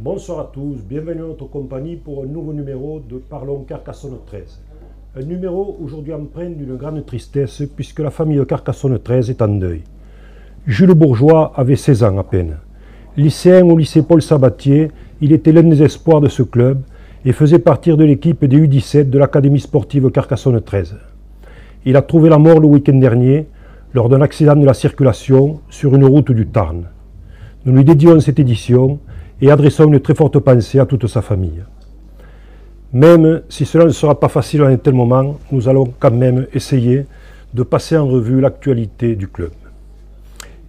Bonsoir à tous, bienvenue à notre compagnie pour un nouveau numéro de Parlons Carcassonne 13. Un numéro aujourd'hui empreint d'une grande tristesse puisque la famille de Carcassonne 13 est en deuil. Jules Bourgeois avait 16 ans à peine. Lycéen au lycée Paul Sabatier, il était l'un des espoirs de ce club et faisait partie de l'équipe des U17 de l'Académie sportive Carcassonne 13. Il a trouvé la mort le week-end dernier lors d'un accident de la circulation sur une route du Tarn. Nous lui dédions cette édition et adressons une très forte pensée à toute sa famille. Même si cela ne sera pas facile en un tel moment, nous allons quand même essayer de passer en revue l'actualité du club.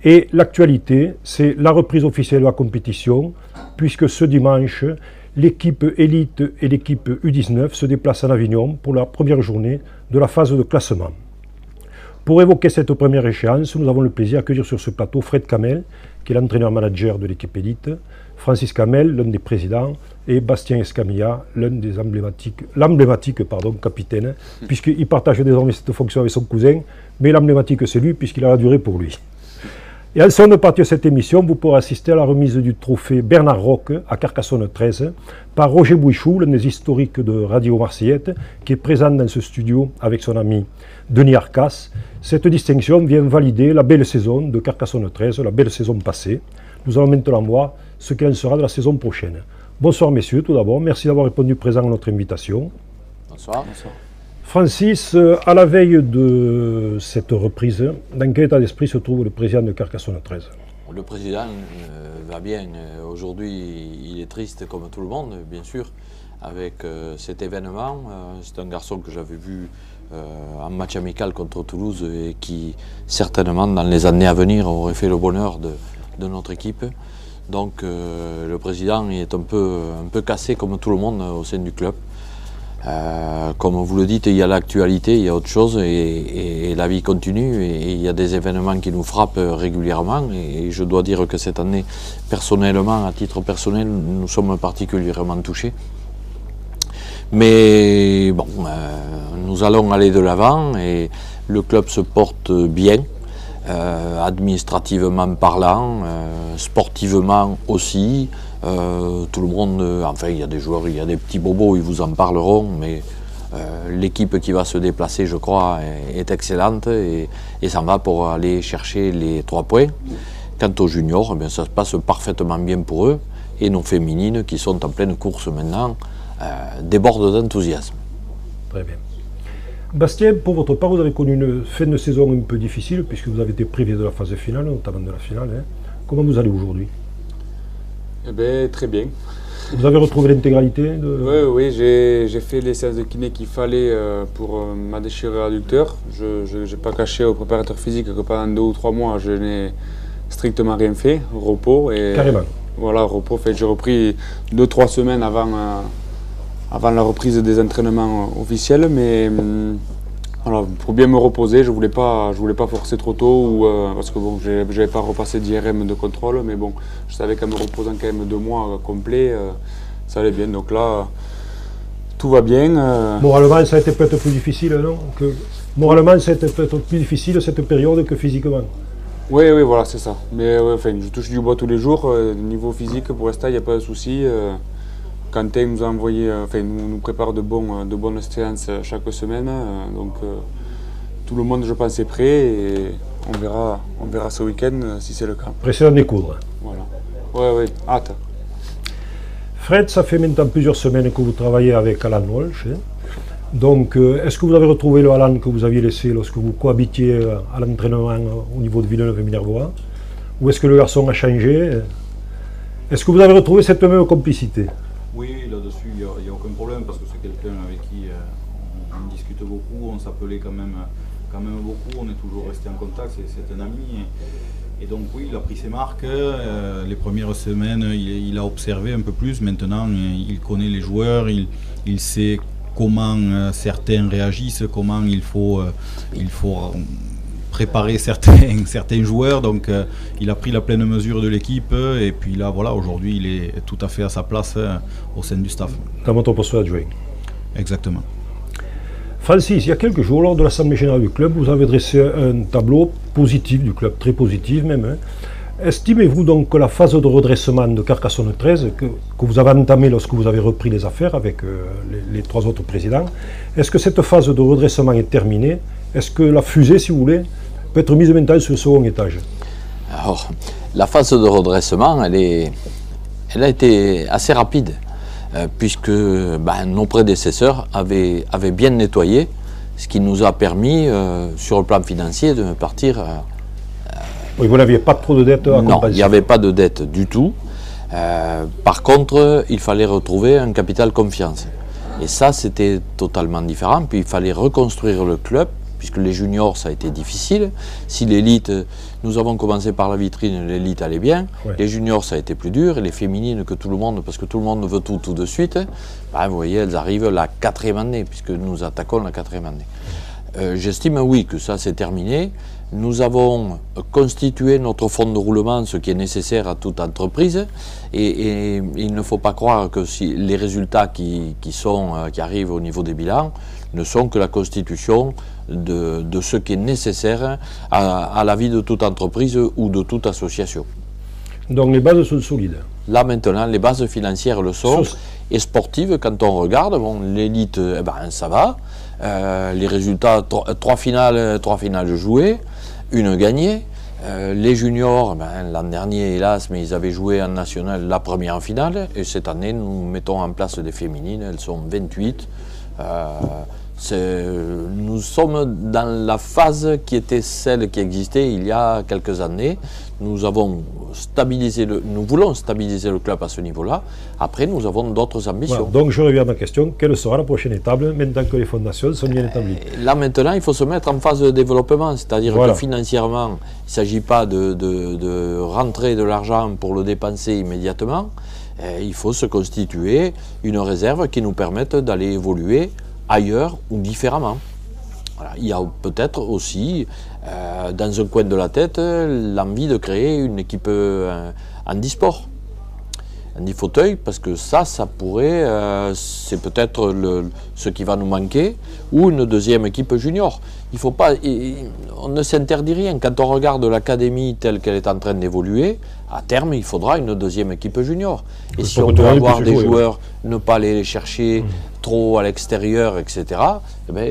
Et l'actualité, c'est la reprise officielle de la compétition, puisque ce dimanche, l'équipe élite et l'équipe U19 se déplacent en Avignon pour la première journée de la phase de classement. Pour évoquer cette première échéance, nous avons le plaisir d'accueillir sur ce plateau Fred Kamel, qui est l'entraîneur-manager de l'équipe élite, Francis Kamel, l'un des présidents, et Bastien Escamilla, l'un des l'emblématique capitaine, puisqu'il partage désormais cette fonction avec son cousin, mais l'emblématique c'est lui, puisqu'il a la durée pour lui. Et en seconde partie de cette émission, vous pourrez assister à la remise du trophée Bernard Roch à Carcassonne 13 par Roger Bouichou, l'un des historiques de Radio Marseillette, qui est présent dans ce studio avec son ami Denis Arcas. Cette distinction vient valider la belle saison de Carcassonne 13, la belle saison passée. Nous allons maintenant voir ce qu'il en sera de la saison prochaine. Bonsoir messieurs, tout d'abord, merci d'avoir répondu présent à notre invitation. Bonsoir. Bonsoir. Francis, à la veille de cette reprise, dans quel état d'esprit se trouve le président de Carcassonne 13? Le président va bien. Aujourd'hui, il est triste comme tout le monde, bien sûr, avec cet événement. C'est un garçon que j'avais vu en match amical contre Toulouse et qui, certainement, dans les années à venir, aurait fait le bonheur de notre équipe. Donc, le président est un peu cassé, comme tout le monde, au sein du club. Comme vous le dites, il y a l'actualité, il y a autre chose et la vie continue et il y a des événements qui nous frappent régulièrement et je dois dire que cette année, personnellement, à titre personnel, nous sommes particulièrement touchés. Mais bon, nous allons aller de l'avant et le club se porte bien, administrativement parlant, sportivement aussi. Tout le monde, enfin il y a des joueurs, il y a des petits bobos, ils vous en parleront, mais l'équipe qui va se déplacer, je crois, est excellente et ça va pour aller chercher les 3 points. Quant aux juniors, eh bien, ça se passe parfaitement bien pour eux et nos féminines qui sont en pleine course maintenant débordent d'enthousiasme. Très bien. Bastien, pour votre part, vous avez connu une fin de saison un peu difficile puisque vous avez été privé de la phase finale, notamment de la finale. Hein. Comment vous allez aujourd'hui? Eh bien, très bien. Vous avez retrouvé l'intégralité de... Oui, j'ai fait les séances de kiné qu'il fallait pour ma déchirure adducteur. Je n'ai pas caché au préparateur physique que pendant 2 ou 3 mois, je n'ai strictement rien fait, repos. Et carrément. Voilà, repos. J'ai repris 2-3 semaines avant la reprise des entraînements officiels, mais voilà, pour bien me reposer, je voulais pas forcer trop tôt, parce que bon, j'avais pas repassé d'IRM de contrôle, mais bon, je savais qu'en me reposant quand même 2 mois complets, ça allait bien. Donc là, tout va bien. Moralement, ça a été peut-être plus difficile, non? Moralement, ça a été peut-être plus difficile cette période que physiquement. Oui, voilà, c'est ça. Mais enfin, je touche du bois tous les jours. Niveau physique, pour l'instant, il n'y a pas de souci. Quentin nous a envoyé, nous prépare de bonnes séances chaque semaine, donc tout le monde, je pense, est prêt et on verra ce week-end si c'est le cas. Pressé d'en découdre. Voilà. Oui, hâte. Fred, ça fait maintenant plusieurs semaines que vous travaillez avec Alan Walsh. Hein. Donc, est-ce que vous avez retrouvé le Alan que vous aviez laissé lorsque vous cohabitiez à l'entraînement au niveau de Villeneuve et Minervois? Ou est-ce que le garçon a changé? Est-ce que vous avez retrouvé cette même complicité? Oui, là-dessus, il n'y a aucun problème parce que c'est quelqu'un avec qui on discute beaucoup, on s'appelait quand même beaucoup, on est toujours resté en contact, c'est un ami. Et donc oui, il a pris ses marques, les premières semaines, il a observé un peu plus, maintenant il connaît les joueurs, il sait comment certains réagissent, comment il faut préparer certains joueurs, donc il a pris la pleine mesure de l'équipe et puis là voilà, aujourd'hui il est tout à fait à sa place au sein du staff. Dans votre poste d'adjoint. Exactement. Francis, il y a quelques jours, lors de l'Assemblée Générale du club, vous avez dressé un tableau positif du club, très positif même, hein, Estimez-vous donc que la phase de redressement de Carcassonne 13, que vous avez entamée lorsque vous avez repris les affaires avec les 3 autres présidents, est-ce que cette phase de redressement est terminée? Est-ce que la fusée, si vous voulez, peut être mise maintenant sur le second étage? Alors, la phase de redressement, elle a été assez rapide, puisque nos prédécesseurs avaient bien nettoyé, ce qui nous a permis, sur le plan financier, de partir... Oui, vous n'aviez pas trop de dettes à compenser? Non, il n'y avait pas de dette du tout. Par contre, il fallait retrouver un capital confiance. Et ça, c'était totalement différent. Puis il fallait reconstruire le club, puisque les juniors, ça a été difficile. Si l'élite, nous avons commencé par la vitrine, l'élite allait bien. Ouais. Les juniors, ça a été plus dur. Et les féminines, que tout le monde, parce que tout le monde veut tout de suite, vous voyez, elles arrivent la 4e année, puisque nous attaquons la 4e année. J'estime, oui, que ça, c'est terminé. Nous avons constitué notre fonds de roulement, ce qui est nécessaire à toute entreprise, et il ne faut pas croire que si les résultats qui arrivent au niveau des bilans ne sont que la constitution de ce qui est nécessaire à la vie de toute entreprise ou de toute association. Donc les bases sont solides. Là maintenant, les bases financières le sont, et sportives, quand on regarde, bon, l'élite, ça va, les résultats, 3 finales jouées, 1 gagnée. Les juniors, l'an dernier, hélas, mais ils avaient joué en national la première finale. Et cette année, nous mettons en place des féminines. Elles sont 28. Nous sommes dans la phase qui était celle qui existait il y a quelques années. Nous voulons stabiliser le club à ce niveau-là. Après, nous avons d'autres ambitions. Voilà, donc je reviens à ma question. Quelle sera la prochaine étape maintenant que les fondations sont bien établies? Là maintenant, il faut se mettre en phase de développement. C'est-à-dire que financièrement, il ne s'agit pas de rentrer de l'argent pour le dépenser immédiatement. Il faut se constituer une réserve qui nous permette d'aller évoluer ailleurs ou différemment. Voilà. Il y a peut-être aussi, dans un coin de la tête, l'envie de créer une équipe handisport, handi-fauteuil, parce que ça pourrait, c'est peut-être ce qui va nous manquer, ou une deuxième équipe junior. Il faut pas, on ne s'interdit rien. Quand on regarde l'académie telle qu'elle est en train d'évoluer, à terme, il faudra une deuxième équipe junior. Et si on doit avoir des joueurs, ne pas les chercher trop à l'extérieur, etc.,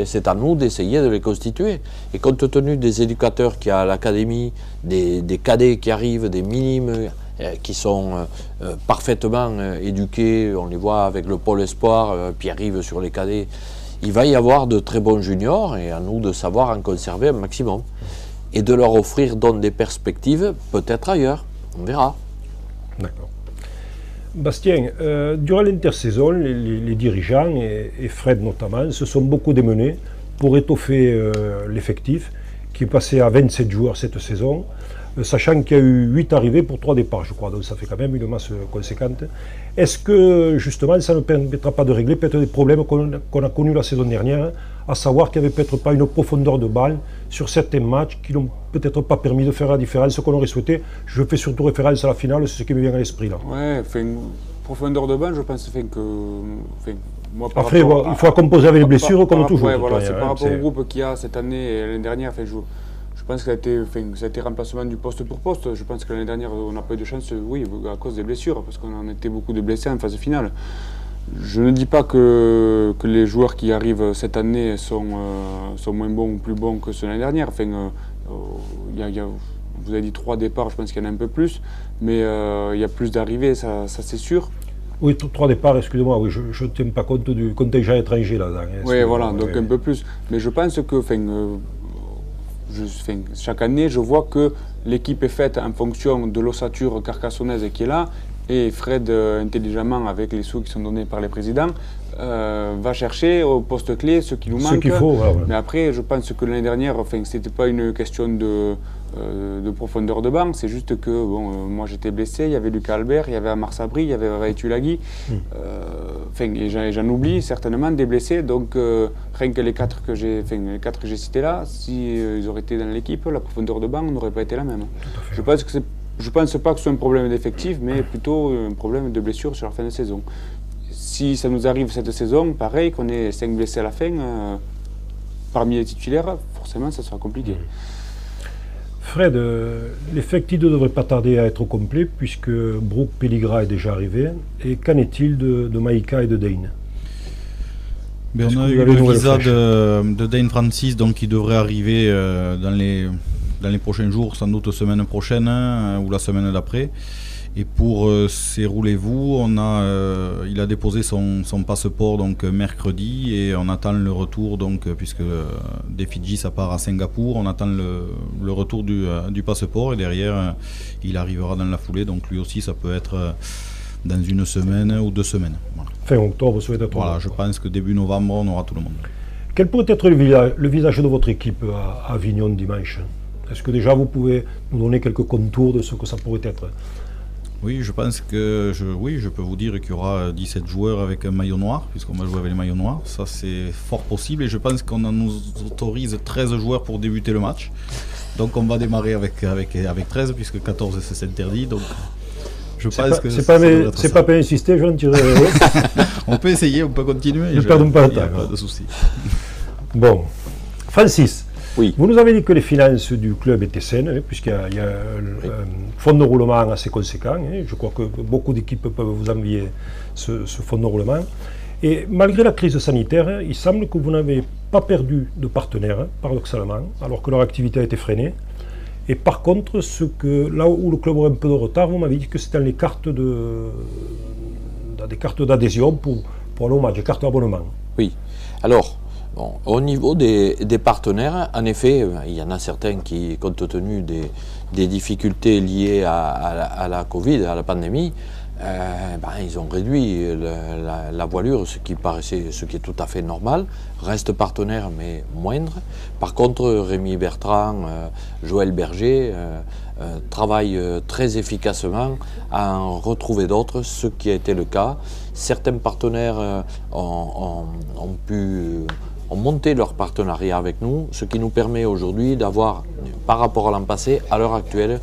c'est à nous d'essayer de les constituer. Et compte tenu des éducateurs qu'il y a à l'académie, des cadets qui arrivent, des minimes qui sont parfaitement éduqués, on les voit avec le pôle espoir, puis arrivent sur les cadets, il va y avoir de très bons juniors et à nous de savoir en conserver un maximum. Et de leur offrir donc des perspectives peut-être ailleurs. On verra. D'accord. Bastien, durant l'intersaison, les dirigeants, et Fred notamment, se sont beaucoup démenés pour étoffer l'effectif, qui est passé à 27 joueurs cette saison, sachant qu'il y a eu 8 arrivées pour 3 départs, je crois, donc ça fait quand même une masse conséquente. Est-ce que, justement, ça ne permettra pas de régler peut-être des problèmes qu'on a connus la saison dernière, à savoir qu'il n'y avait peut-être pas une profondeur de balle sur certains matchs qui n'ont peut-être pas permis de faire la différence, ce qu'on aurait souhaité. Je fais surtout référence à la finale, c'est ce qui me vient à l'esprit là. Ouais, profondeur de balle, je pense que... moi, après, il faut composer avec les blessures comme toujours. Ouais, voilà, c'est par rapport au groupe qu'il y a cette année et l'année dernière. Je pense que ça a été remplacement du poste pour poste. Je pense que l'année dernière, on n'a pas eu de chance, oui, à cause des blessures, parce qu'on en était beaucoup de blessés en phase finale. Je ne dis pas que les joueurs qui arrivent cette année sont moins bons ou plus bons que ceux de l'année dernière. Vous avez dit 3 départs, je pense qu'il y en a un peu plus, mais il y a plus d'arrivées, ça c'est sûr. Oui, 3 départs, excusez-moi, oui, je ne tiens pas compte du contingent étranger là-dedans. Oui, voilà, donc un peu plus. Mais je pense que chaque année, je vois que l'équipe est faite en fonction de l'ossature carcassonnaise qui est là, et Fred, intelligemment, avec les sous qui sont donnés par les présidents, va chercher au poste clé ce qui nous manque. Ce qu'il faut, ouais. Mais après, je pense que l'année dernière, ce n'était pas une question de profondeur de banc, c'est juste que moi j'étais blessé, il y avait Lucas Albert, il y avait Amar Sabri, il y avait Raï Tulagi, et j'en oublie certainement des blessés, donc rien que les 4 que j'ai cités là, si ils auraient été dans l'équipe, la profondeur de banc n'aurait pas été la même. Je pense pas que ce soit un problème d'effectif, mais plutôt un problème de blessure sur la fin de saison. Si ça nous arrive cette saison, pareil, qu'on ait 5 blessés à la fin, parmi les titulaires, forcément ça sera compliqué. Fred, l'effectif ne devrait pas tarder à être complet puisque Brooke Pelligra est déjà arrivé. Et qu'en est-il de Maïka et de Dane? Ben, on a eu le visa de Dane Francis, donc qui devrait arriver dans les prochains jours, sans doute semaine prochaine ou la semaine d'après. Et pour ces roulez-vous, il a déposé son passeport donc mercredi et on attend le retour, donc, puisque des Fidji ça part à Singapour, on attend le retour du passeport et derrière il arrivera dans la foulée, donc lui aussi ça peut être dans une semaine ou 2 semaines. Voilà. Fin octobre, ça va être. Voilà, je pense que début novembre on aura tout le monde. Quel pourrait être le visage de votre équipe à Avignon dimanche? Est-ce que déjà vous pouvez nous donner quelques contours de ce que ça pourrait être? Oui, je pense que je peux vous dire qu'il y aura 17 joueurs avec un maillot noir, puisqu'on va jouer avec les maillots noirs. Ça, c'est fort possible et je pense qu'on nous autorise 13 joueurs pour débuter le match. Donc, on va démarrer avec 13, puisque 14 c'est interdit. Donc, je pense que c'est pas insister, je vais en tirer. On peut essayer, on peut continuer. Ne perdons pas de temps. Pas de souci. Bon, Francis. Oui. Vous nous avez dit que les finances du club étaient saines, puisqu'il y a un fonds de roulement assez conséquent. Je crois que beaucoup d'équipes peuvent vous envier ce fonds de roulement. Et malgré la crise sanitaire, il semble que vous n'avez pas perdu de partenaires, paradoxalement, alors que leur activité a été freinée. Et par contre, là où le club aurait un peu de retard, vous m'avez dit que c'était dans les cartes des cartes d'adhésion pour aller au match, des cartes d'abonnement. Oui. Alors, bon, au niveau des partenaires, en effet, il y en a certains qui, compte tenu des difficultés liées à la Covid, à la pandémie, ils ont réduit la voilure, ce qui est tout à fait normal. Reste partenaire, mais moindre. Par contre, Rémi Bertrand, Joël Berger travaillent très efficacement à en retrouver d'autres, ce qui a été le cas. Certains partenaires ont monté leur partenariat avec nous, ce qui nous permet aujourd'hui d'avoir, par rapport à l'an passé, à l'heure actuelle,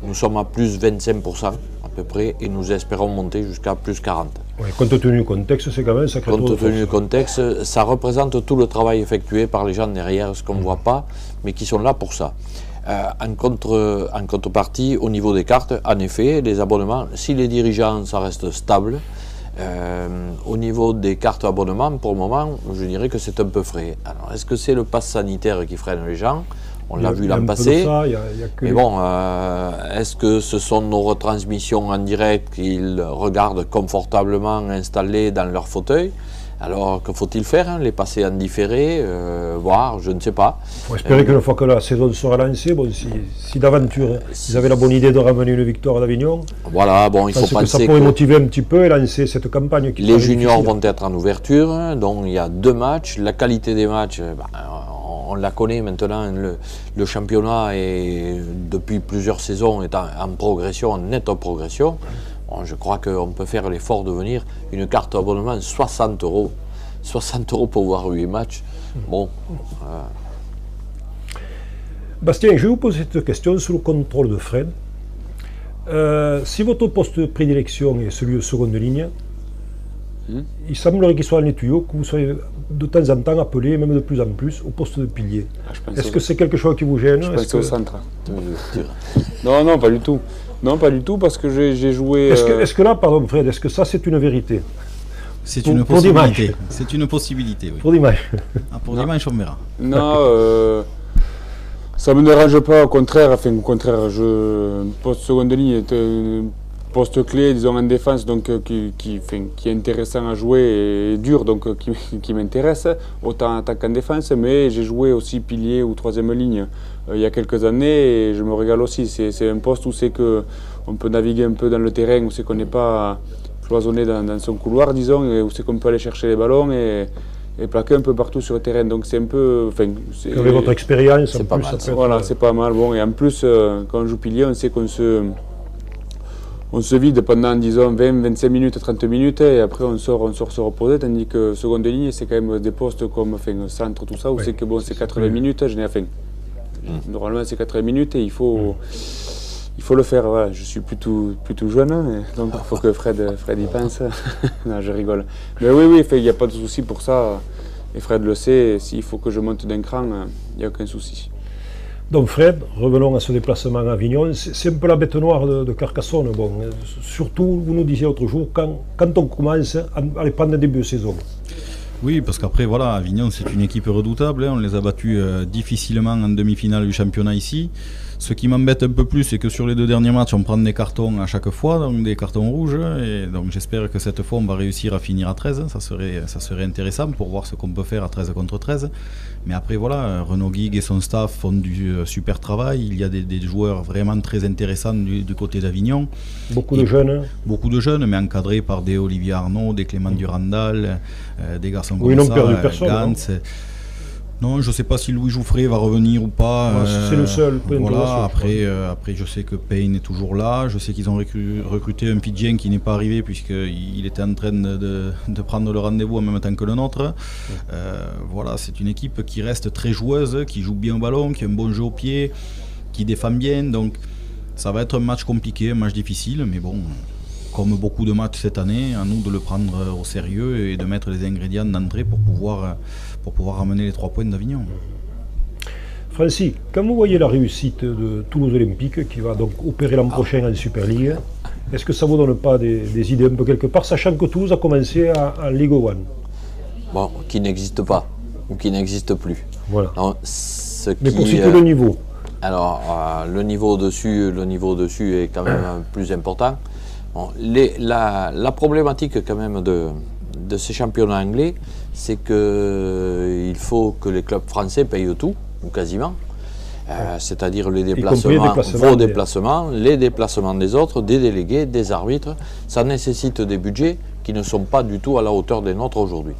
nous sommes à plus 25% à peu près et nous espérons monter jusqu'à plus 40%. Ouais, compte tenu du contexte, c'est quand même un sacré tour de force. Compte tenu du contexte, ça représente tout le travail effectué par les gens derrière, ce qu'on ne voit pas, mais qui sont là pour ça. En contrepartie, au niveau des cartes, en effet, les abonnements, si les dirigeants, ça reste stable. Au niveau des cartes abonnements, pour le moment, je dirais que c'est un peu frais. Alors, est-ce que c'est le pass sanitaire qui freine les gens? On l'a vu l'an passé. Mais bon, est-ce que ce sont nos retransmissions en direct qu'ils regardent confortablement installés dans leur fauteuil? Alors, que faut-il faire? Les passer en différé, voire, je ne sais pas. Il faut espérer qu'une fois que la saison sera lancée, bon, si d'aventure ils avaient la bonne idée de ramener une victoire d'Avignon, voilà, bon, il faut penser que ça pourrait motiver un petit peu et lancer cette campagne. Les juniors vont être en ouverture, donc il y a 2 matchs. La qualité des matchs, on la connaît maintenant, le championnat est, depuis plusieurs saisons est en progression, en nette progression. Bon, je crois qu'on peut faire l'effort de venir une carte abonnement 60 €. 60 € pour voir 8 matchs. Bon. Bastien, je vais vous poser cette question sous le contrôle de Fred. Si votre poste de prédilection est celui de seconde ligne, il semblerait qu'il soit dans les tuyaux, que vous soyez de temps en temps appelé, même de plus en plus, au poste de pilier. Est-ce que c'est quelque chose qui vous gêne? Je pense au centre. Non, pas du tout. Non, pas du tout, parce que j'ai joué... Est-ce que là, pardon Fred, est-ce que ça c'est une vérité? C'est une possibilité. C'est une possibilité, oui. Pour dimanche. Pour dimanche, on verra. Non, ça ne me dérange pas, au contraire, poste seconde ligne est un poste clé, disons, en défense, donc qui est intéressant à jouer et dur, donc qui m'intéresse, autant en attaque qu'en défense, mais j'ai joué aussi pilier ou troisième ligne il y a quelques années et je me régale aussi. C'est un poste où c'est qu'on peut naviguer un peu dans le terrain, où c'est qu'on n'est pas cloisonné dans son couloir, disons, et où c'est qu'on peut aller chercher les ballons et plaquer un peu partout sur le terrain. Donc c'est un peu... Avec votre expérience, c'est pas mal. Voilà, c'est pas mal. Bon, et en plus, quand on joue pilier, on sait qu'on se vide pendant, disons, 20, 25 minutes, 30 minutes, et après on sort se reposer, tandis que seconde ligne, c'est quand même des postes comme centre, tout ça, où c'est que bon, c'est 80 minutes, normalement c'est 80 minutes, et il faut le faire. Voilà. Je suis plutôt jeune, donc il faut que Fred y pense. Non, je rigole. Mais oui, il n'y a pas de souci pour ça, et Fred le sait, s'il faut que je monte d'un cran, il n'y a aucun souci. Donc Fred, revenons à ce déplacement à Avignon. C'est un peu la bête noire de Carcassonne. Bon, surtout, vous nous disiez l'autre jour, quand on commence à les prendre en début de saison. Oui, parce qu'après, voilà, Avignon, c'est une équipe redoutable. On les a battus difficilement en demi-finale du championnat ici. Ce qui m'embête un peu plus, c'est que sur les 2 derniers matchs, on prend des cartons à chaque fois, donc des cartons rouges. Et donc j'espère que cette fois, on va réussir à finir à 13. Ça serait intéressant pour voir ce qu'on peut faire à 13 contre 13. Mais après, voilà, Renaud Guigues et son staff font du super travail. Il y a des joueurs vraiment très intéressants du côté d'Avignon. Beaucoup de jeunes. Beaucoup de jeunes, mais encadrés par des Olivier Arnaud, des Clément Durandal, des garçons comme ils n'ont ça, perdu personne. Gantz. Non, je ne sais pas si Louis Jouffret va revenir ou pas. C'est le seul. Voilà, après, je sais que Payne est toujours là. Je sais qu'ils ont recruté un Pidgien qui n'est pas arrivé puisqu'il était en train de prendre le rendez-vous en même temps que le nôtre. Voilà, c'est une équipe qui reste très joueuse, qui joue bien au ballon, qui a un bon jeu au pied, qui défend bien. Donc ça va être un match compliqué, un match difficile, mais bon, comme beaucoup de matchs cette année, à nous de le prendre au sérieux et de mettre les ingrédients d'entrée pour pouvoir ramener les 3 points d'Avignon. Francis, quand vous voyez la réussite de Toulouse Olympique, qui va donc opérer l'an prochain en Super League, est-ce que ça ne vous donne pas des idées un peu quelque part, sachant que Toulouse a commencé en Ligue 1? Bon, qui n'existe pas, ou qui n'existe plus. Voilà. Non, mais pour citer le niveau. Alors, le niveau dessus est quand même plus important. Bon, la problématique quand même de ces championnats anglais, c'est qu'il faut que les clubs français payent tout, ou quasiment. C'est-à-dire les déplacements, vos déplacements, les déplacements des autres, des délégués, des arbitres. Ça nécessite des budgets qui ne sont pas du tout à la hauteur des nôtres aujourd'hui.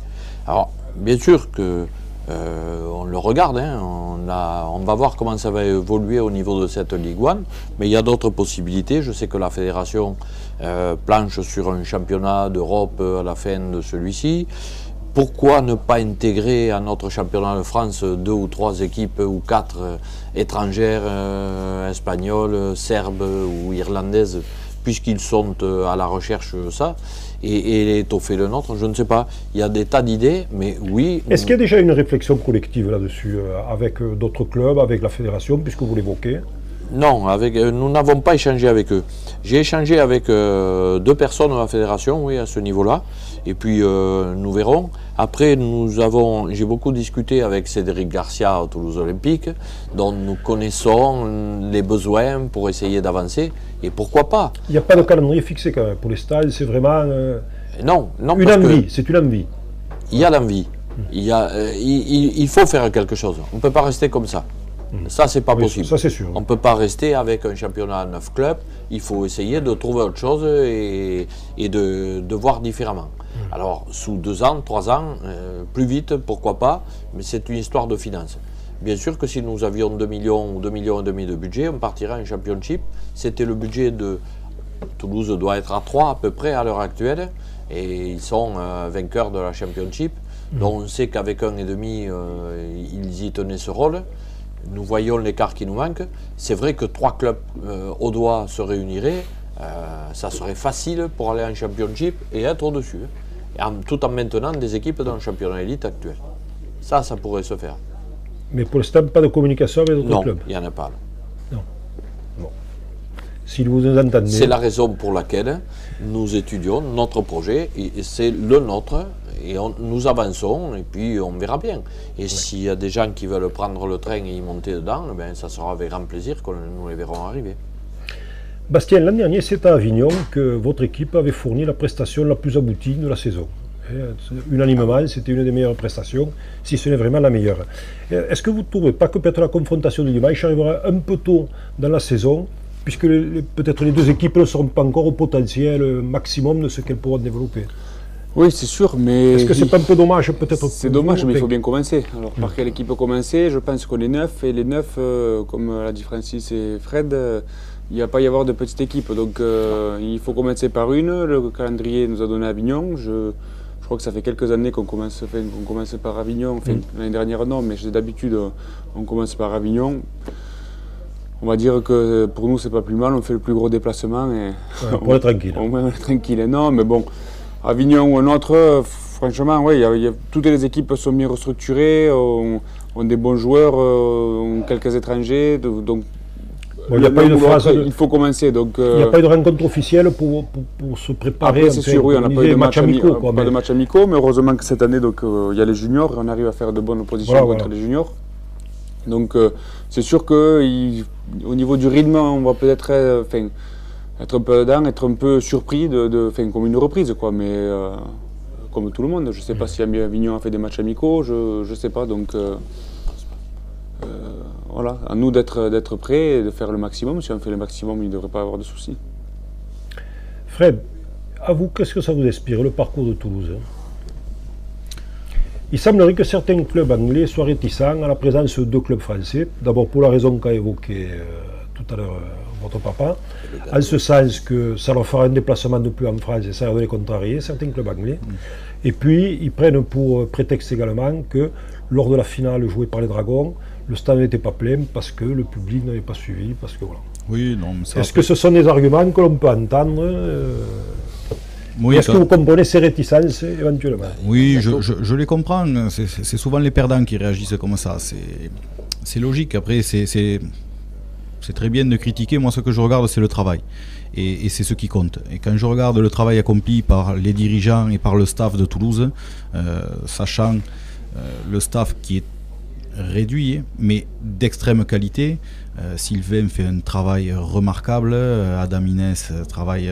Alors, bien sûr que on le regarde, hein, on va voir comment ça va évoluer au niveau de cette Ligue 1, mais il y a d'autres possibilités. Je sais que la fédération planche sur un championnat d'Europe à la fin de celui-ci. Pourquoi ne pas intégrer à notre championnat de France 2 ou 3 équipes ou 4 étrangères, espagnoles, serbes ou irlandaises, puisqu'ils sont à la recherche de ça, et étoffer le nôtre, je ne sais pas. Il y a des tas d'idées, mais oui. Est-ce qu'il y a déjà une réflexion collective là-dessus, avec d'autres clubs, avec la fédération, puisque vous l'évoquez? Non, nous n'avons pas échangé avec eux. J'ai échangé avec 2 personnes de la fédération, oui, à ce niveau-là. Et puis, nous verrons. Après, j'ai beaucoup discuté avec Cédric Garcia à Toulouse Olympique, dont nous connaissons les besoins pour essayer d'avancer. Et pourquoi pas? Il n'y a pas de calendrier fixé quand même. Pour les stages, c'est vraiment non, une envie. C'est une envie. Il y a l'envie. Il faut faire quelque chose. On ne peut pas rester comme ça. Ça, c'est pas possible. Ça, c'est sûr. On ne peut pas rester avec un championnat à 9 clubs. Il faut essayer de trouver autre chose et de voir différemment. Alors, sous 2 ans, 3 ans, plus vite, pourquoi pas, mais c'est une histoire de finances. Bien sûr que si nous avions 2 millions ou 2,5 millions de budget, on partirait en championship. C'était le budget de Toulouse doit être à 3 à peu près à l'heure actuelle. Et ils sont vainqueurs de la championship. Donc on sait qu'avec 1,5, ils y tenaient ce rôle. Nous voyons l'écart qui nous manque. C'est vrai que 3 clubs audois se réuniraient. Ça serait facile pour aller en championship et être au-dessus. Tout en maintenant des équipes dans le championnat élite actuel. Ça pourrait se faire. Mais pour l'instant, pas de communication avec d'autres clubs? Non, il n'y en a pas. Non. Bon. Si vous nous entendez... C'est la raison pour laquelle nous étudions notre projet. C'est le nôtre. Et nous avançons et puis on verra bien. Et s'il y a des gens qui veulent prendre le train et y monter dedans, ben, ça sera avec grand plaisir que nous les verrons arriver. Bastien, l'an dernier, c'est à Avignon que votre équipe avait fourni la prestation la plus aboutie de la saison. Unanimement, c'était une des meilleures prestations, si ce n'est vraiment la meilleure. Est-ce que vous ne trouvez pas que peut-être la confrontation du dimanche arrivera un peu tôt dans la saison, puisque peut-être les 2 équipes ne seront pas encore au potentiel maximum de ce qu'elles pourront développer? Oui, c'est sûr, mais... Est-ce que c'est pas un peu dommage peut-être? C'est dommage, mais il faut bien commencer. Alors, par quelle équipe commencer? Je pense qu'on est 9, et les 9, comme l'a dit Francis et Fred, il ne va pas y avoir de petite équipe. Donc, il faut commencer par une. Le calendrier nous a donné Avignon. Je crois que ça fait quelques années qu'on commence par Avignon. Enfin, l'année dernière, non, mais d'habitude, on commence par Avignon. On va dire que pour nous, c'est pas plus mal. On fait le plus gros déplacement. Et on est tranquille. On est tranquille. Non, mais bon... Avignon ou un autre, franchement, oui, toutes les équipes sont bien restructurées, on ont des bons joueurs, ont quelques étrangers, donc bon, y a pas une phase il faut commencer. Donc, il n'y a pas eu de rencontre officielle pour se préparer. C'est sûr, oui, on n'a pas eu de matchs amicaux. Pas de matchs amicaux, mais heureusement que cette année, il y a les juniors, on arrive à faire de bonnes positions contre les juniors. Donc c'est sûr qu'au niveau du rythme, on va peut-être être un peu dedans, être un peu surpris comme une reprise, quoi, mais comme tout le monde. Je ne sais pas si Avignon a fait des matchs amicaux, je ne sais pas. Donc voilà, à nous d'être prêts et de faire le maximum. Si on fait le maximum, il ne devrait pas avoir de soucis. Fred, à vous, qu'est-ce que ça vous inspire, le parcours de Toulouse? Il semblerait que certains clubs anglais soient réticents à la présence de deux clubs français. D'abord pour la raison qu'a évoquée tout à l'heure votre papa, en ce sens que ça leur fera un déplacement de plus en France et ça va les contrarier, certains clubs anglais. Et puis ils prennent pour prétexte également que lors de la finale jouée par les Dragons, le stade n'était pas plein parce que le public n'avait pas suivi. Parce que, voilà. Oui, non, est-ce que ce sont des arguments que l'on peut entendre oui, est-ce que vous comprenez ces réticences éventuellement? Oui, je les comprends. C'est souvent les perdants qui réagissent comme ça. C'est logique. Après, c'est très bien de critiquer. Moi, ce que je regarde, c'est le travail. Et c'est ce qui compte. Et quand je regarde le travail accompli par les dirigeants et par le staff de Toulouse, sachant le staff qui est réduit, mais d'extrême qualité. Sylvain fait un travail remarquable, Adam Inès travaille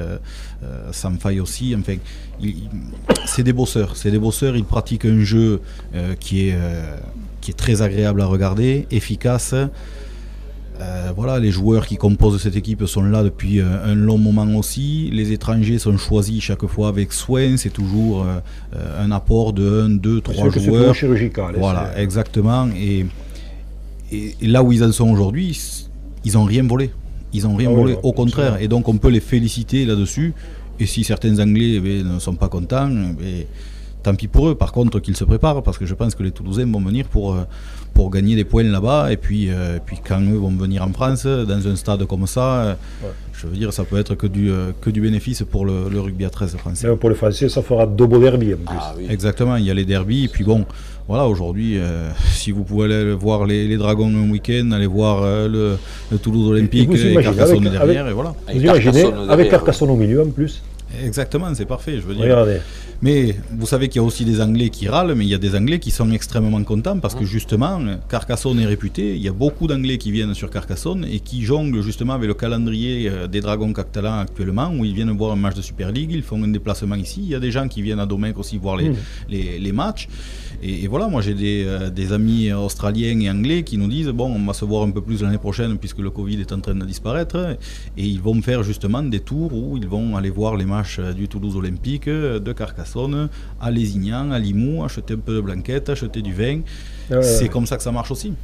sans faille aussi. Enfin, c'est des bosseurs, ils pratiquent un jeu qui est très agréable à regarder, efficace. Voilà, les joueurs qui composent cette équipe sont là depuis un long moment aussi. Les étrangers sont choisis chaque fois avec soin. C'est toujours un apport de 1, 2, 3 joueurs. C'est chirurgical. Voilà, exactement. Et là où ils en sont aujourd'hui, ils n'ont rien volé. Ils n'ont rien volé, au contraire. Et donc on peut les féliciter là-dessus. Et si certains Anglais ne sont pas contents, tant pis pour eux. Par contre, qu'ils se préparent, parce que je pense que les Toulousains vont venir pour gagner des points là-bas. Et puis quand eux vont venir en France, dans un stade comme ça, je veux dire, ça peut être que du bénéfice pour le rugby à 13 français. Mais pour les Français, ça fera double derby en plus. Ah, oui. Exactement, il y a les derbies. Et puis bon, voilà, aujourd'hui, si vous pouvez aller voir les Dragons un week-end, aller voir le Toulouse Olympique et Carcassonne derrière, et voilà. Vous imaginez, avec Carcassonne au milieu en plus. Exactement, c'est parfait, je veux dire. Regardez. Mais vous savez qu'il y a aussi des Anglais qui râlent, mais il y a des Anglais qui sont extrêmement contents parce que justement, Carcassonne est réputé. Il y a beaucoup d'Anglais qui viennent sur Carcassonne et qui jonglent justement avec le calendrier des Dragons catalans actuellement, où ils viennent voir un match de Super League, ils font un déplacement ici. Il y a des gens qui viennent à Domecq aussi voir les matchs. Et voilà, moi j'ai des amis australiens et anglais qui nous disent bon, on va se voir un peu plus l'année prochaine puisque le Covid est en train de disparaître, et ils vont faire justement des tours où ils vont aller voir les matchs du Toulouse Olympique, de Carcassonne, à Lézignan, à Limoux, acheter un peu de blanquette, acheter du vin. C'est comme ça que ça marche aussi.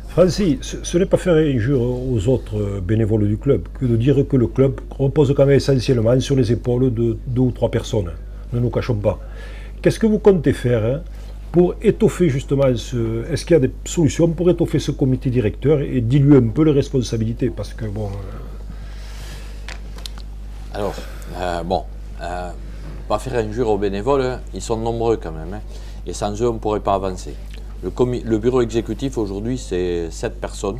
Francis, ce n'est pas faire injure aux autres bénévoles du club que de dire que le club repose quand même essentiellement sur les épaules de 2 ou 3 personnes. Ne nous cachons pas. Qu'est-ce que vous comptez faire pour étoffer justement est-ce qu'il y a des solutions pour étoffer ce comité directeur et diluer un peu les responsabilités? Parce que bon... Alors, pas faire injure aux bénévoles, ils sont nombreux quand même. Et sans eux, on ne pourrait pas avancer. Le bureau exécutif aujourd'hui, c'est 7 personnes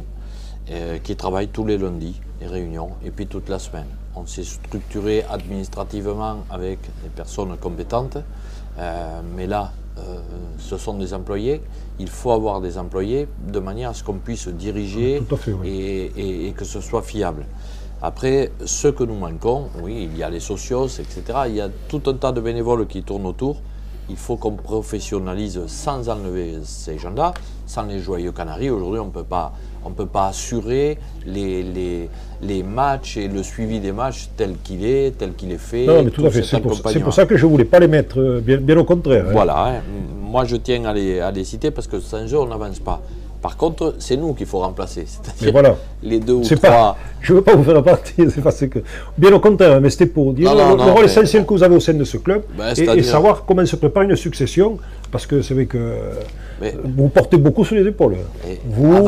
qui travaillent tous les lundis, les réunions, et puis toute la semaine. On s'est structuré administrativement avec des personnes compétentes. Mais là, ce sont des employés. Il faut avoir des employés de manière à ce qu'on puisse diriger et que ce soit fiable. Après, ce que nous manquons, oui, il y a les socios, etc. Il y a tout un tas de bénévoles qui tournent autour. Il faut qu'on professionnalise sans enlever ces gens-là, sans les joyeux canaris. Aujourd'hui, on ne peut pas assurer les matchs et le suivi des matchs tel qu'il est fait. Non, mais tout à fait. C'est pour ça que je ne voulais pas les mettre, bien au contraire. Voilà, moi je tiens à les citer parce que sans eux, on n'avance pas. Par contre, c'est nous qu'il faut remplacer, c'est-à-dire les 2 ou 3... Je ne veux pas vous faire partie, c'est parce que... Bien au contraire, mais c'était pour dire le rôle essentiel que vous avez au sein de ce club et savoir comment se prépare une succession, parce que c'est vrai que vous portez beaucoup sur les épaules. Vous,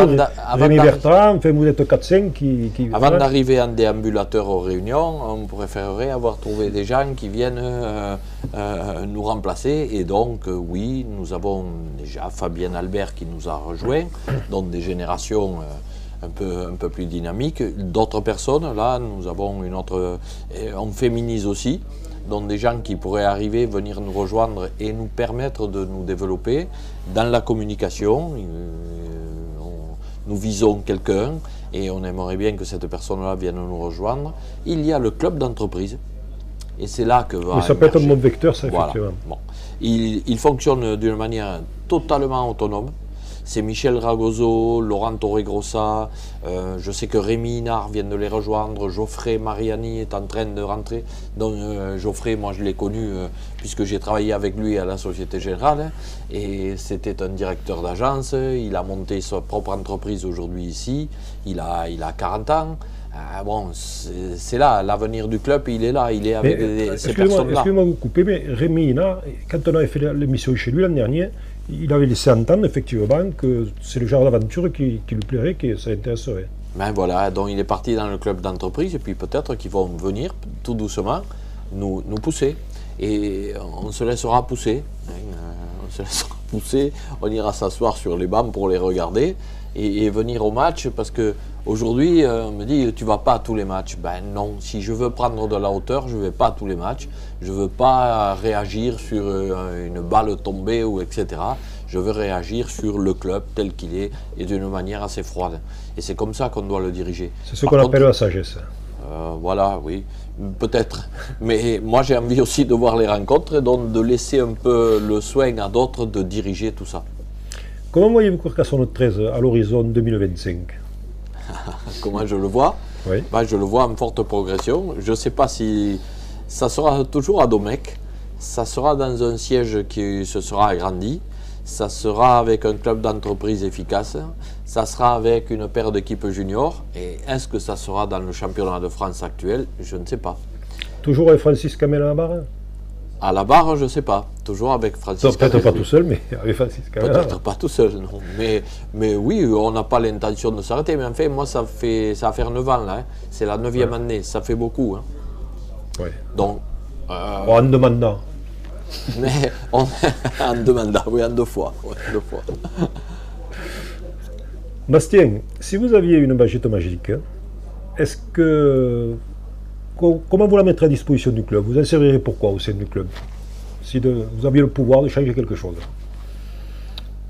Rémi Bertrand, enfin, vous êtes 4-5 qui... Avant d'arriver en déambulateur aux réunions, on préférerait avoir trouvé des gens qui viennent nous remplacer. Et donc, oui, nous avons déjà Fabien Albert qui nous a rejoints, donc des générations un peu plus dynamiques. D'autres personnes, là, nous avons une autre... On féminise aussi. Donc des gens qui pourraient arriver, venir nous rejoindre et nous permettre de nous développer dans la communication. Nous visons quelqu'un et on aimerait bien que cette personne-là vienne nous rejoindre. Il y a le club d'entreprise et c'est là que va... ça peut être un bon vecteur, ça, voilà. effectivement. Bon. Il fonctionne d'une manière totalement autonome. C'est Michel Ragozo, Laurent Torregrossa, je sais que Rémi Hinard vient de les rejoindre, Geoffrey Mariani est en train de rentrer. Donc Geoffrey, moi je l'ai connu puisque j'ai travaillé avec lui à la Société Générale et c'était un directeur d'agence, il a monté sa propre entreprise aujourd'hui ici, il a 40 ans. Bon, c'est là, l'avenir du club, il est là, il est avec ces personnes-là. Excusez-moi de vous couper, mais Rémi Hinard, quand on avait fait l'émission chez lui l'an dernier, il avait laissé entendre effectivement que c'est le genre d'aventure qui lui plairait, que ça intéresserait. Ben voilà, donc il est parti dans le club d'entreprise et puis peut-être qu'ils vont venir tout doucement nous pousser. Et on se laissera pousser, on se laissera pousser, on ira s'asseoir sur les bancs pour les regarder et venir au match parce que aujourd'hui on me dit tu vas pas à tous les matchs. Ben non, si je veux prendre de la hauteur, je vais pas à tous les matchs. Je veux pas réagir sur une balle tombée ou etc. Je veux réagir sur le club tel qu'il est et d'une manière assez froide. Et c'est comme ça qu'on doit le diriger. C'est ce qu'on appelle la sagesse. Voilà, oui, peut-être. Mais moi j'ai envie aussi de voir les rencontres et donc de laisser un peu le soin à d'autres de diriger tout ça. Comment voyez-vous Carcassonne 13 à l'horizon 2025? Comment je le vois? Oui. Ben, je le vois en forte progression. Je ne sais pas si ça sera toujours à Domecq, ça sera dans un siège qui se sera agrandi, ça sera avec un club d'entreprise efficace, ça sera avec une paire d'équipes juniors. Et est-ce que ça sera dans le championnat de France actuel? Je ne sais pas. Toujours avec Francis Camel à la barre? À la barre, je ne sais pas. Toujours avec Francis Camel. Peut-être pas tout seul, mais avec Francis Camel. Peut-être pas tout seul, non. Mais oui, on n'a pas l'intention de s'arrêter. Mais en fait, moi, ça va faire 9 ans, là. Hein. C'est la 9e année. Ça fait beaucoup. Hein. Ouais. Donc... en demandant. Mais en demandant, oui, en 2 fois. Ouais, 2 fois. Bastien, si vous aviez une baguette magique, est-ce que... Comment vous la mettrez à disposition du club? Vous en servirez pourquoi au sein du club? Si vous aviez le pouvoir de changer quelque chose.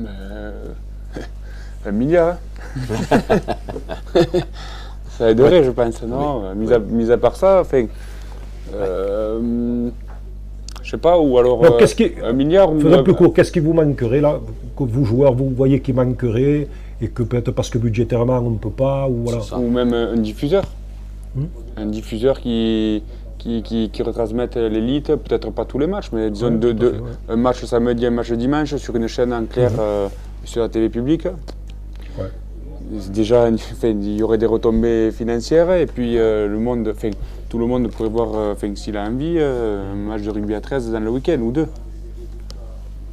Un milliard. Ça aiderait, je pense. Non, oui. Mis à part ça, enfin, je sais pas, ou alors non, un milliard. Faisons plus court, qu'est-ce qui vous manquerait là, que vous joueurs, vous voyez qui manquerait, et que peut-être parce que budgétairement on ne peut pas, ou voilà. Ou même un diffuseur. Un diffuseur qui retransmette l'élite, peut-être pas tous les matchs, mais disons un match samedi, un match dimanche sur une chaîne en clair sur la télé publique. Ouais. Déjà, il y aurait des retombées financières et puis tout le monde pourrait voir, s'il a envie, un match de rugby à 13 dans le week-end ou 2.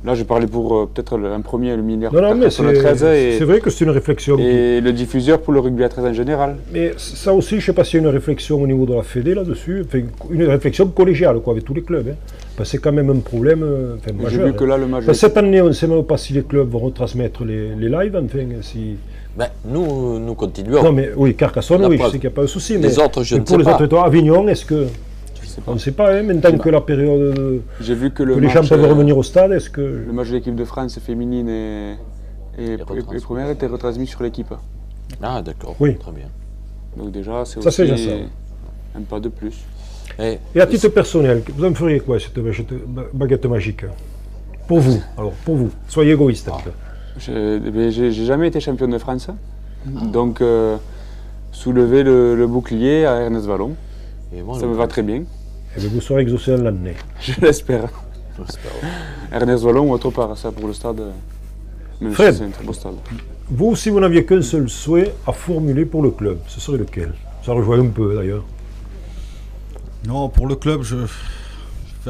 Là, j'ai parlé pour peut-être un premier, le milliard pour Carcassonne 13. C'est vrai que c'est une réflexion. Et le diffuseur pour le rugby à 13 en général. Mais ça aussi, je ne sais pas s'il y a une réflexion au niveau de la Fédé là-dessus, une réflexion collégiale quoi, avec tous les clubs. Hein. Parce que c'est quand même un problème majeur. J'ai vu que là, le match... Cette année, on ne sait même pas si les clubs vont retransmettre les lives, enfin, si... Ben, nous continuons. Non, mais oui, Carcassonne, oui, je sais qu'il n'y a pas de souci. Les autres, je ne sais pas. Pour les autres étoiles, Avignon, est-ce que... On ne sait pas, hein, maintenant que la période... J'ai vu que les gens peuvent revenir au stade, est-ce que... Le match de l'équipe de France féminine et première était retransmis sur l'équipe. Ah, d'accord. Oui. Très bien. Donc déjà, c'est aussi un pas de plus. Et à titre personnel, vous en feriez quoi, cette baguette magique? Pour vous, alors, pour vous. Soyez égoïste. J'ai jamais été champion de France. Donc, soulever le bouclier à Ernest Vallon, ça me va très bien. Et vous serez exaucé en l'année. Je l'espère. Ernest Vallon ou autre part, ça pour le stade. Même Fred, si c'est un très beau stade. Vous, si vous n'aviez qu'un seul souhait à formuler pour le club, ce serait lequel? Ça rejoint un peu d'ailleurs. Non, pour le club,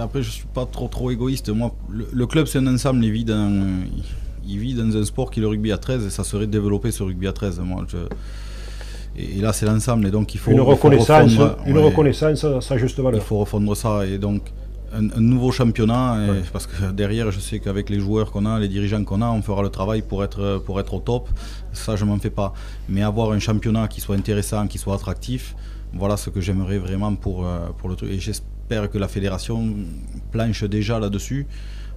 après, je ne suis pas trop égoïste. Moi, le club, c'est un ensemble, il vit dans un sport qui est le rugby à 13 et ça serait développer ce rugby à 13. Et là, c'est l'ensemble. Et donc, il faut. Une reconnaissance à sa juste valeur. Il faut refondre ça. Et donc, un nouveau championnat. Parce que derrière, je sais qu'avec les joueurs qu'on a, les dirigeants qu'on a, on fera le travail pour être au top. Ça, je m'en fais pas. Mais avoir un championnat qui soit intéressant, qui soit attractif, voilà ce que j'aimerais vraiment pour le truc. Et j'espère que la fédération planche déjà là-dessus.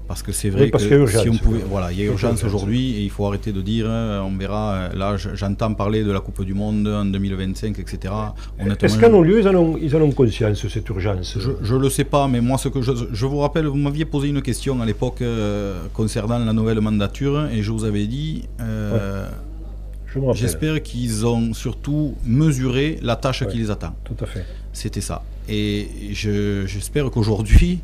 Parce que c'est vrai que si on pouvait, voilà, il y a urgence aujourd'hui et il faut arrêter de dire, on verra. Là, j'entends parler de la Coupe du Monde en 2025, etc. Est-ce qu'à nos lieux, ils en ont conscience de cette urgence? Je ne le sais pas, mais moi, ce que je vous rappelle, vous m'aviez posé une question à l'époque concernant la nouvelle mandature et je vous avais dit, j'espère qu'ils ont surtout mesuré la tâche qui les attend. Tout à fait. C'était ça. Et j'espère qu'aujourd'hui,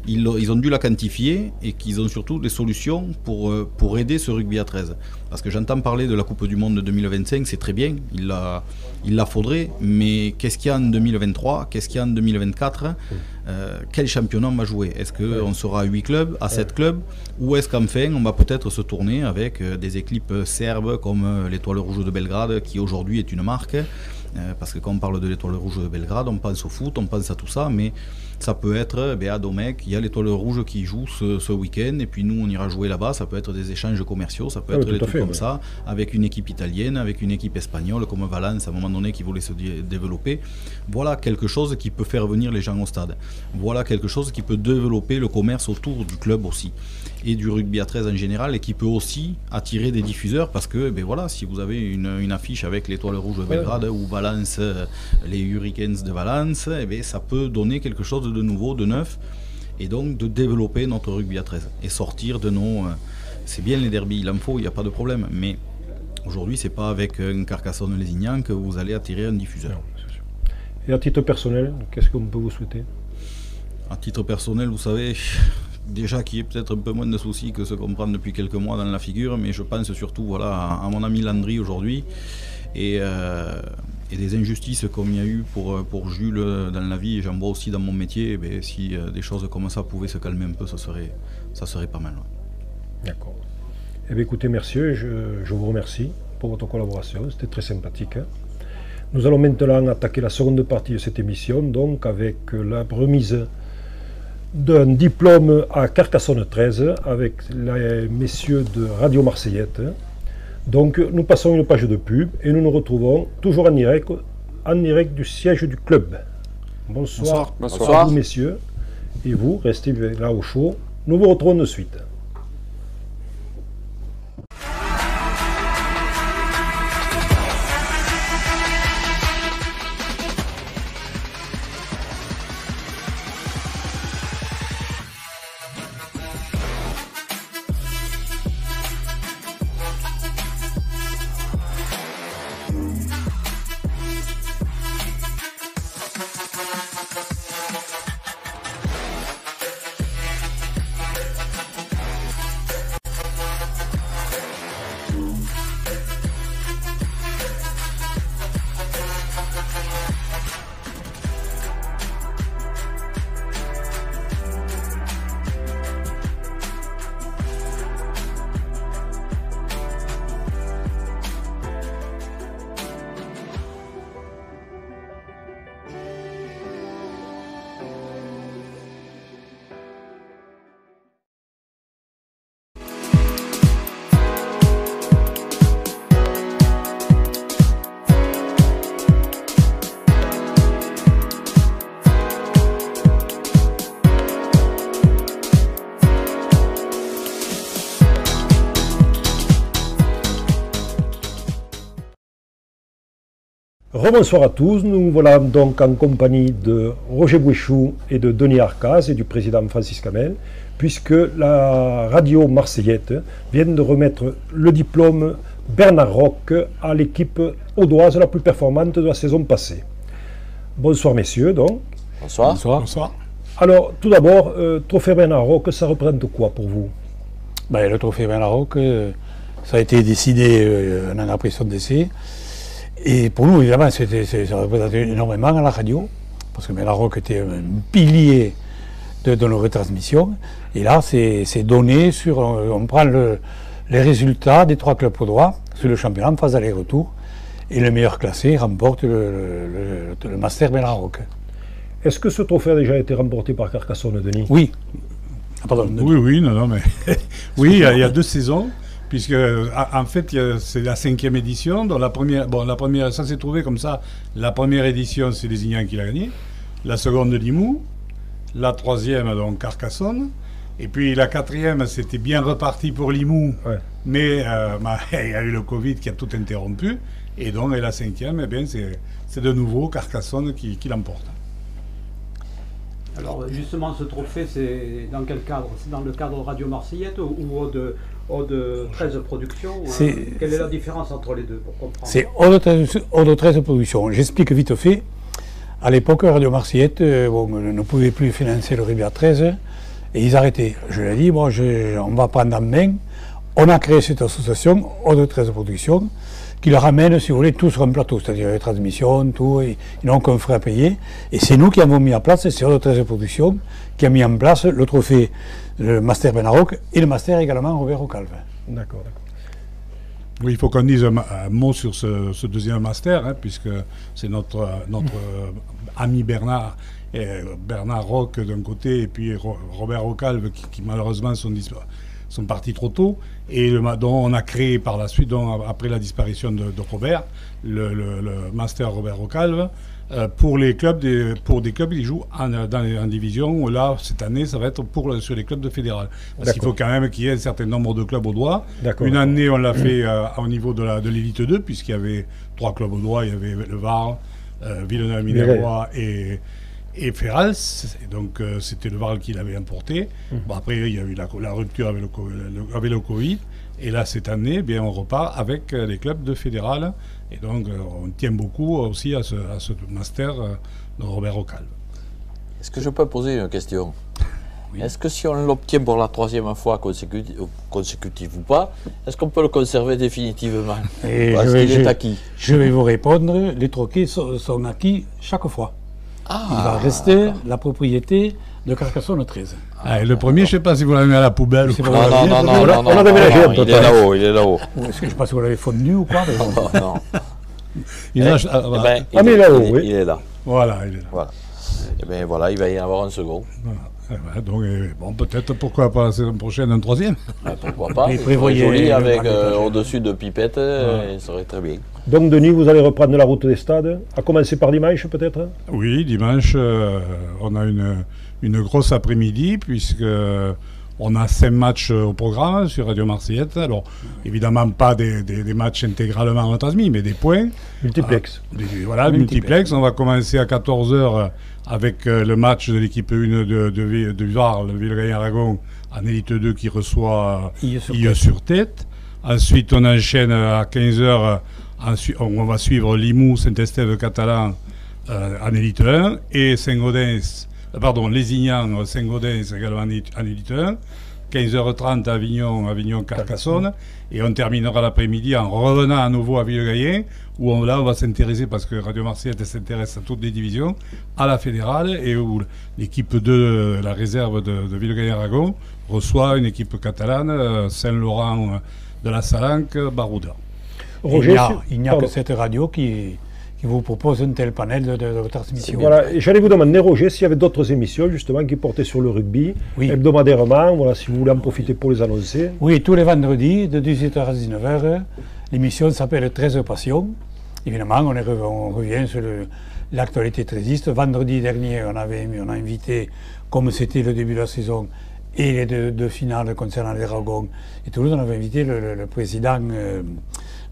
ils ont dû la quantifier et qu'ils ont surtout des solutions pour aider ce rugby à 13. Parce que j'entends parler de la Coupe du Monde de 2025, c'est très bien, il la faudrait, mais qu'est-ce qu'il y a en 2023, qu'est-ce qu'il y a en 2024, quel championnat on va jouer? Est-ce qu'on sera à 8 clubs, à 7 clubs, ou est-ce qu'enfin on va peut-être se tourner avec des équipes serbes comme l'Étoile Rouge de Belgrade, qui aujourd'hui est une marque? Parce que quand on parle de l'Étoile Rouge de Belgrade, on pense au foot, on pense à tout ça, mais ça peut être à Domecq, il y a l'Étoile Rouge qui joue ce week-end, et puis nous on ira jouer là-bas, ça peut être des échanges commerciaux, ça peut être des trucs comme ça, avec une équipe italienne, avec une équipe espagnole, comme Valence à un moment donné qui voulait se développer. Voilà quelque chose qui peut faire venir les gens au stade. Voilà quelque chose qui peut développer le commerce autour du club aussi, et du rugby à 13 en général, et qui peut aussi attirer des diffuseurs, parce que voilà, si vous avez une affiche avec l'Étoile Rouge de Belgrade ou Valence, les Hurricanes de Valence, ça peut donner quelque chose de nouveau, de neuf, et donc de développer notre rugby à 13 et sortir de nos... c'est bien les derbies, il en faut, il n'y a pas de problème, mais aujourd'hui c'est pas avec un Carcassonne-Lézignan que vous allez attirer un diffuseur. Non, c'est sûr. Et à titre personnel, qu'est-ce qu'on peut vous souhaiter? À titre personnel, vous savez, déjà qu'il y ait peut-être un peu moins de soucis que ce qu'on prend depuis quelques mois dans la figure, mais je pense surtout à mon ami Landry aujourd'hui, et des injustices comme il y a eu pour Jules dans la vie, et j'en vois aussi dans mon métier, si des choses comme ça pouvaient se calmer un peu, ça serait pas mal. Ouais. D'accord. Eh bien, écoutez, messieurs, je vous remercie pour votre collaboration, c'était très sympathique. Nous allons maintenant attaquer la seconde partie de cette émission, donc avec la remise d'un diplôme à Carcassonne 13 avec les messieurs de Radio Marseillette. Donc nous passons une page de pub et nous nous retrouvons toujours en direct du siège du club. Bonsoir. Bonsoir. À vous messieurs, et vous restez là au chaud. Nous vous retrouvons de suite. Rebonsoir à tous, nous voilà donc en compagnie de Roger Bouéchou et de Denis Arcaz et du président Francis Camel, puisque la radio Marseillette vient de remettre le diplôme Bernard Roch à l'équipe audoise la plus performante de la saison passée. Bonsoir messieurs donc. Bonsoir. Bonsoir. Alors tout d'abord, trophée Bernard Roch, ça représente quoi pour vous? Le trophée Bernard Roch, ça a été décidé un an après son décès. Et pour nous, évidemment, ça représentait énormément à la radio, parce que Bernard Roch était un pilier de nos retransmissions. Et là, c'est donné sur... On prend les résultats des 3 clubs paudois sur le championnat en phase aller-retour. Et le meilleur classé remporte le Master Benarroch. Est-ce que ce trophée a déjà été remporté par Carcassonne, Denis? Oui. Ah, pardon, Denis. Oui, non, mais... oui, il y a 2 saisons, puisque en fait, c'est la 5e édition. Donc la première, ça s'est trouvé comme ça. La première édition, c'est Lézignan qui l'a gagné. La seconde, Limoux. La 3e, donc Carcassonne. Et puis la 4e, c'était bien reparti pour Limoux. Ouais. Mais il y a eu le Covid qui a tout interrompu. Et donc, la 5e, eh bien, c'est de nouveau Carcassonne qui l'emporte. Alors, justement, ce trophée, c'est dans quel cadre? C'est dans le cadre Radio Marseillette ou Aude 13 Productions? Quelle est la différence entre les deux, pour comprendre? C'est Aude 13 Productions. J'explique vite fait. À l'époque, Radio Marseillette ne pouvait plus financer le Rivière 13 et ils arrêtaient. Je leur ai dit, bon, on va prendre en main. On a créé cette association, Aude 13 Productions, qui leur amène, si vous voulez, tout sur un plateau, c'est-à-dire les transmissions, tout, ils n'ont qu'un frais à payer. Et c'est nous qui avons mis en place, c'est Aude 13 Productions, qui a mis en place le trophée, le Master Benarroch et le Master également Robert Rocalve. D'accord. Oui, il faut qu'on dise un mot sur ce deuxième Master, hein, puisque c'est notre ami Bernard Roch d'un côté, et puis Robert Rocalve qui malheureusement sont partis trop tôt, et dont on a créé par la suite, après la disparition de Robert, le Master Robert Rocalve, pour des clubs qui jouent en division. Là, cette année, ça va être sur les clubs de fédéral. Parce qu'il faut quand même qu'il y ait un certain nombre de clubs audois. Une année, on l'a fait au niveau de l'élite 2, puisqu'il y avait 3 clubs audois. Il y avait le Var, Villeneuve-Minervois et Ferrals, et donc c'était le Varl qui l'avait emporté. Bon, après, il y a eu la rupture avec le Covid, et là, cette année, bien, on repart avec les clubs de fédéral, et donc on tient beaucoup aussi à ce Master de Robert Rocalve. Est-ce que je peux poser une question? Oui. Est-ce que si on l'obtient pour la 3e fois consécutive ou pas, est-ce qu'on peut le conserver définitivement? Parce qu'il est acquis. Je vais vous répondre, les troquets sont acquis chaque fois. Il va rester la propriété de Carcassonne 13. Et le premier, je ne sais pas si vous l'avez mis à la poubelle ou pas. Non, on a déménagé un peu. Il est là-haut. Est-ce que je ne sais pas si vous l'avez fondu ou quoi? Non. Il est là-haut, oui. Il est là. Voilà, il est là. Voilà. Et bien voilà, il va y en avoir un second. Voilà. Donc, bon, peut-être, pourquoi pas la saison prochaine, un 3e? Pourquoi pas? Il serait joli avec au-dessus de Pipette, ça serait très bien. Donc, Denis, vous allez reprendre la route des stades, à commencer par dimanche, peut-être? Oui, dimanche, on a une grosse après-midi, puisque on a 5 matchs au programme sur Radio Marseillette. Alors, évidemment, pas des matchs intégralement retransmis, mais des points. Multiplex. Voilà, multiplex. On va commencer à 14h avec le match de l'équipe 1 de Var, le Villegayen-Aragon, en élite 2 qui reçoit IE sur tête. Ensuite, on enchaîne à 15h. On va suivre Limoux, Saint-Estève-Catalan en élite 1 et Lézignan, Saint-Gaudens également en élite 1. 15h30 Avignon-Carcassonne. Et on terminera l'après-midi en revenant à nouveau à Villegayen, où on va s'intéresser, parce que Radio Marseillette s'intéresse à toutes les divisions, à la fédérale, et où l'équipe 2, la réserve de Villegayen-Aragon, reçoit une équipe catalane, Saint-Laurent de la Salanque, Barouda. Roger, il n'y a que cette radio qui vous propose un tel panel de transmission. Voilà, j'allais vous demander, Roger, s'il y avait d'autres émissions justement qui portaient sur le rugby, hebdomadairement, voilà, si vous voulez en profiter pour les annoncer. Oui, tous les vendredis, de 18h à 19h, l'émission s'appelle 13 Passions. Évidemment, on revient sur l'actualité trésiste. Vendredi dernier, on a invité, comme c'était le début de la saison, et les deux finales concernant les Dragons et Toulouse, on avait invité le président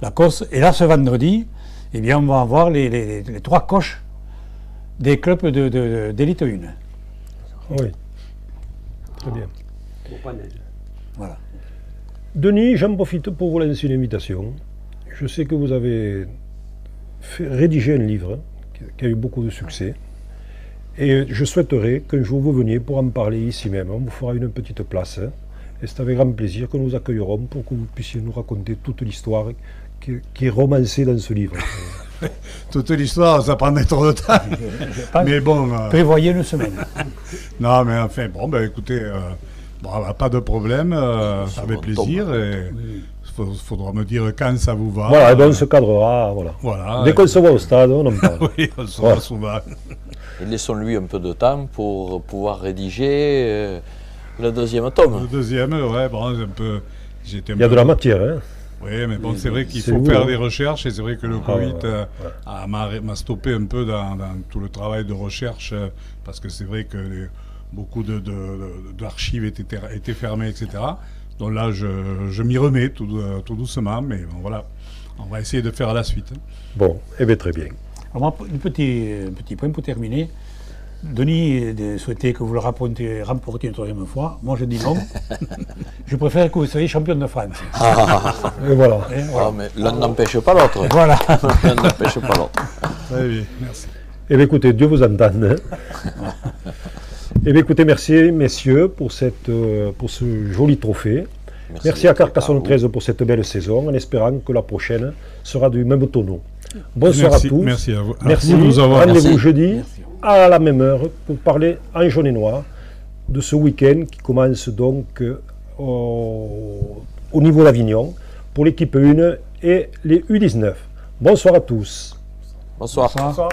Lacoste. Et là, ce vendredi, eh bien, on va avoir les 3 coachs des clubs d'élite 1. Oui, très bien. Au panel. Voilà. Denis, j'en profite pour vous lancer une invitation. Je sais que vous avez rédigé un livre qui a eu beaucoup de succès. Et je souhaiterais qu'un jour vous veniez pour en parler ici même. On vous fera une petite place. Et c'est avec grand plaisir que nous accueillerons pour que vous puissiez nous raconter toute l'histoire qui est romancée dans ce livre. toute l'histoire, ça prendrait trop de temps. Mais bon. Prévoyez une semaine. Non, mais enfin, bon, ben écoutez, pas de problème, avec plaisir. Il faudra me dire quand ça vous va. Voilà, et ben on se cadrera. Voilà. Dès qu'on se voit au stade, on en parle. Oui, on se voit souvent. Et laissons-lui un peu de temps pour pouvoir rédiger le deuxième tome. Le deuxième, ouais, bon, un peu. Il y a de la matière, hein. Oui, mais bon, c'est vrai qu'il faut faire des recherches et c'est vrai que le Covid m'a stoppé un peu dans tout le travail de recherche parce que c'est vrai que beaucoup d'archives étaient fermées, etc. Donc là, je m'y remets tout doucement, mais bon, voilà, on va essayer de faire à la suite. Bon, eh bien très bien. Alors, un petit point pour terminer. Denis souhaitait que vous le remportiez une troisième fois. Moi, je dis non. Je préfère que vous soyez champion de France. Et voilà. Mais l'un n'empêche pas l'autre. Voilà. L'un n'empêche pas l'autre. Très bien, merci. Eh bien, écoutez, Dieu vous entende. Eh bien, écoutez, merci, messieurs, pour ce joli trophée. Merci à Carcassonne 13 pour cette belle saison, en espérant que la prochaine sera du même tonneau. Bonsoir à tous. Merci à vous. Merci. Rendez-vous jeudi à la même heure pour parler en jaune et noir de ce week-end qui commence donc au niveau d'Avignon pour l'équipe 1 et les U19. Bonsoir à tous. Bonsoir. Bonsoir.